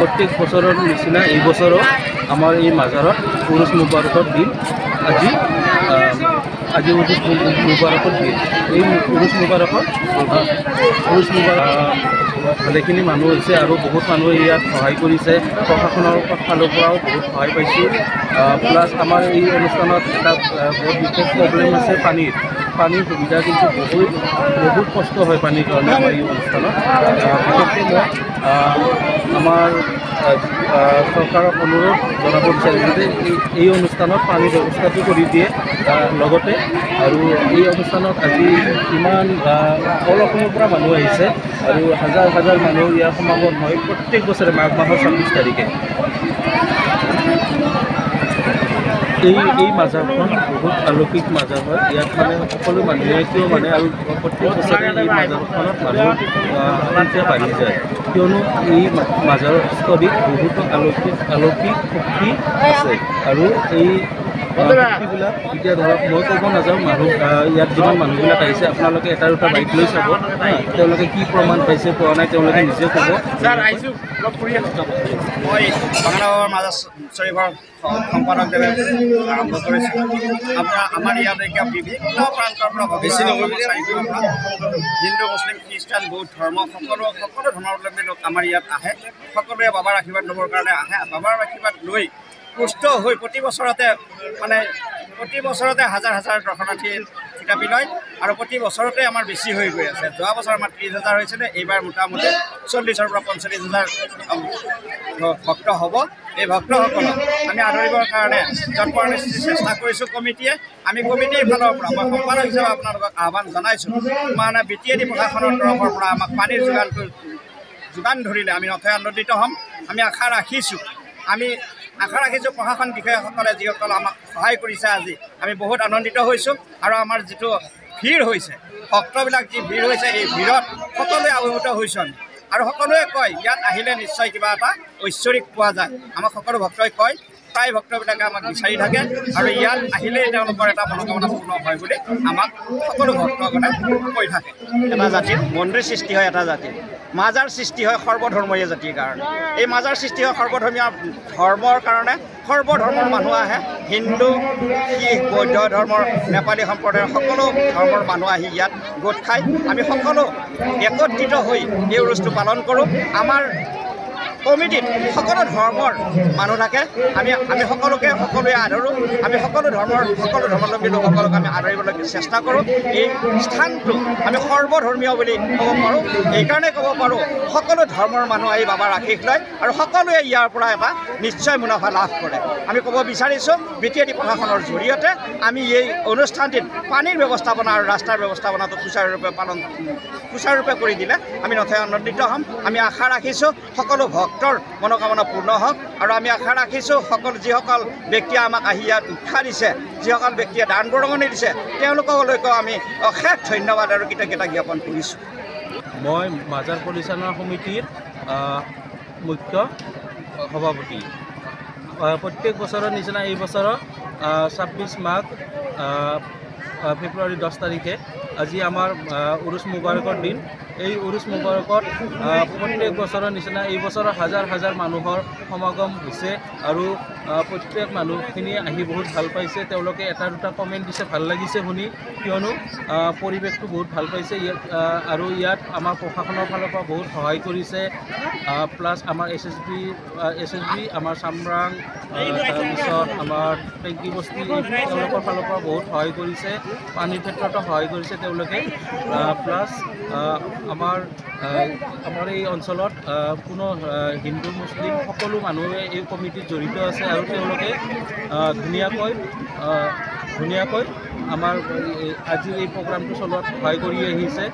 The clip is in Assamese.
প্ৰত্যেক বছৰৰ নিচিনা এই বছৰো আমাৰ এই মাজাৰত উৰুছ মুবাৰকৰ দিন আজি উৰুছ মুবাৰকৰ দিন। এই উৰুছ মুবাৰকত ভালেখিনি মানুহ হৈছে আৰু বহুত মানুহে ইয়াত সহায় কৰিছে। প্ৰশাসনৰ ফালৰ পৰাও বহুত সহায় পাইছোঁ। প্লাছ আমাৰ এই অনুষ্ঠানত এটা বহুত বিশেষ প্ৰব্লেম আছে পানীৰ সুবিধা কিন্তু বহুত কষ্ট হয় পানীৰ কাৰণে আমাৰ এই অনুষ্ঠানত। বিশেষকৈ মই আমাৰ চৰকাৰক অনুৰোধ জনাব বিচাৰিছোঁ যে এই অনুষ্ঠানত পানীৰ ব্যৱস্থাটো কৰি দিয়ে। লগতে আৰু এই অনুষ্ঠানত আজি ইমান অল অসমৰ পৰা মানুহ আহিছে আৰু হাজাৰ হাজাৰ মানুহ ইয়াৰ সমাগম হয় প্ৰত্যেক বছৰে মাঘ মাহৰ 26 তাৰিখে। এই মাজাৰখন বহুত অলৌকিক মাজাৰ হয়। ইয়াত মানে সকলো মানুহে কিয় মানে আৰু প্ৰত্যেক বছৰে এই মাজাৰখনত মানুহ সংখ্যা বাঢ়ি যায়, কিয়নো এই মাজাৰস্থলীত বহুতো অলৌকিক শক্তি আছে। আৰু এই শক্তিবিলাক এতিয়া ধৰক মই ক'ব নাযাওঁ, ইয়াত যিমান মানুহবিলাক আহিছে আপোনালোকে এটা দুটা বাইক লৈ চাব, তেওঁলোকে কি প্ৰমাণ পাইছে পোৱা নাই তেওঁলোকে নিজে ক'ব। মই বাংলাৰ মাজাৰ চৰিফৰ সম্পাদকদেৱে আৰম্ভ কৰিছোঁ। আমাৰ ইয়াত এতিয়া বিভিন্ন প্ৰান্তৰ পৰা হিন্দু, মুছলিম, খ্ৰীষ্টান, বৌদ্ধ ধৰ্ম সকলো ধৰ্মাৱলম্বী লোক আমাৰ ইয়াত আহে। সকলোৱে বাবাৰ আশীৰ্বাদ ল'বৰ কাৰণে আহে। বাবাৰ আশীৰ্বাদ লৈ সুস্থ হৈ প্ৰতি বছৰতে হাজাৰ হাজাৰ দৰ্শনাৰ্থী থিতাপি লয় আৰু প্ৰতি বছৰতে আমাৰ বেছি হৈ গৈ আছে। যোৱা বছৰ আমাৰ 30,000 হৈছিলে, এইবাৰ মোটামুটি 40,000 পৰা 45,000 ভক্ত হ'ব। এই ভক্তসকলক আমি আদৰিবৰ কাৰণে যৎপৰোনাস্তি চেষ্টা কৰিছোঁ কমিটিয়ে। আমি কমিটিৰ ফালৰ পৰা মই সম্পাদক হিচাপে আপোনালোকক আহ্বান জনাইছোঁ, মানে BTAD প্ৰশাসনৰ তৰফৰ পৰা আমাক পানীৰ যোগান ধৰিলে আমি নথৈ আনন্দিত হ'ম। আমি আশা ৰাখিছোঁ প্ৰশাসন বিষয়াসকলে যিসকল আমাক সহায় কৰিছে আজি আমি বহুত আনন্দিত হৈছোঁ। আৰু আমাৰ যিটো ভিৰ হৈছে, ভক্তবিলাক যি ভিৰ হৈছে, এই ভিৰত সকলোৱে অভিভূত হৈছোঁ আমি। আৰু সকলোৱে কয় ইয়াত আহিলে নিশ্চয় কিবা এটা ঐশ্বৰিক পোৱা যায়। আমাক সকলো ভক্তই কয়, প্ৰায় ভক্তবিলাকে আমাক বিচাৰি থাকে আৰু ইয়াত আহিলেই তেওঁলোকৰ এটা মনোকামনা পূৰ্ণ হয় বুলি আমাক সকলো ভক্তসকলে কৈ থাকে। এটা জাতিৰ মন্দিৰ সৃষ্টি হয়, এটা জাতিৰ মাজাৰ সৃষ্টি হয় সৰ্বধৰ্মীয় জাতিৰ কাৰণে। এই মাজাৰ সৃষ্টি হয় সৰ্বধৰ্মীয় ধৰ্মৰ কাৰণে। সৰ্বধৰ্মৰ মানুহ আহে, হিন্দু, শিখ, বৌদ্ধ ধৰ্মৰ, নেপালী সম্প্ৰদায়ৰ সকলো ধৰ্মৰ মানুহ আহি ইয়াত গোট খায়। আমি সকলো একত্ৰিত হৈ এই উৰুছটো পালন কৰোঁ। আমাৰ কমিটিত সকলো ধৰ্মৰ মানুহ থাকে। আমি সকলোৱে আদৰোঁ। আমি সকলো ধৰ্মাৱলম্বী লোকসকলক আমি আদৰিবলৈ চেষ্টা কৰোঁ। এই স্থানটো আমি সৰ্বধৰ্মীয় বুলি ক'ব পাৰোঁ। এইকাৰণে ক'ব পাৰোঁ সকলো ধৰ্মৰ মানুহ আহি বাবাৰ আশীষ লয় আৰু সকলোৱে ইয়াৰ পৰা এটা নিশ্চয় মুনাফা লাভ কৰে। আমি ক'ব বিচাৰিছোঁ BTAD প্ৰশাসনৰ জৰিয়তে আমি এই অনুষ্ঠানটিত পানীৰ ব্যৱস্থাপনা আৰু ৰাস্তাৰ ব্যৱস্থাপনাটো সুচাৰুৰূপে কৰি দিলে আমি নথৈ আনন্দিত হ'ম। আমি আশা ৰাখিছোঁ সকলো ভক্তৰ মনোকামনা পূৰ্ণ হওক। আৰু আমি আশা ৰাখিছোঁ যিসকল ব্যক্তিয়ে আমাক আহি ইয়াত উৎসাহ দিছে, যিসকল ব্যক্তিয়ে দান বৰঙণি দিছে, তেওঁলোকলৈকেও আমি অশেষ ধন্যবাদ আৰু কৃতজ্ঞতা জ্ঞাপন কৰিছোঁ। মই মাজাৰ পৰিচালনা সমিতিৰ মুখ্য সভাপতি। প্ৰত্যেক বছৰৰ নিচিনা এই বছৰৰ 26 মাঘ ফেব্ৰুৱাৰী 10 তাৰিখে আজি আমাৰ উৰুছ মুবাৰকৰ দিন। এই উৰুছ মুবাৰকত প্ৰত্যেক বছৰৰ নিচিনা এই বছৰৰ হাজাৰ হাজাৰ মানুহৰ সমাগম হৈছে আৰু প্ৰত্যেক মানুহখিনিয়ে আহি বহুত ভাল পাইছে। তেওঁলোকে এটা দুটা কমেণ্ট দিছে, ভাল লাগিছে শুনি, কিয়নো পৰিৱেশটো বহুত ভাল পাইছে ইয়াত। আৰু ইয়াত আমাৰ প্ৰশাসনৰ ফালৰ পৰা বহুত সহায় কৰিছে। প্লাছ আমাৰ SSB আমাৰ চামৰাং, তাৰপিছত আমাৰ টেংকি বস্তি, তেওঁলোকৰ ফালৰ পৰা বহুত সহায় কৰিছে। পানীৰ ক্ষেত্ৰতো সহায় কৰিছে তেওঁলোকে। প্লাছ আমাৰ এই অঞ্চলত কোনো হিন্দু, মুছলিম সকলো মানুহে এই কমিটিত জড়িত আছে আৰু তেওঁলোকে ধুনীয়াকৈ আমাৰ আজিৰ এই প্ৰগ্ৰামটো চলোৱাত সহায় কৰি আহিছে।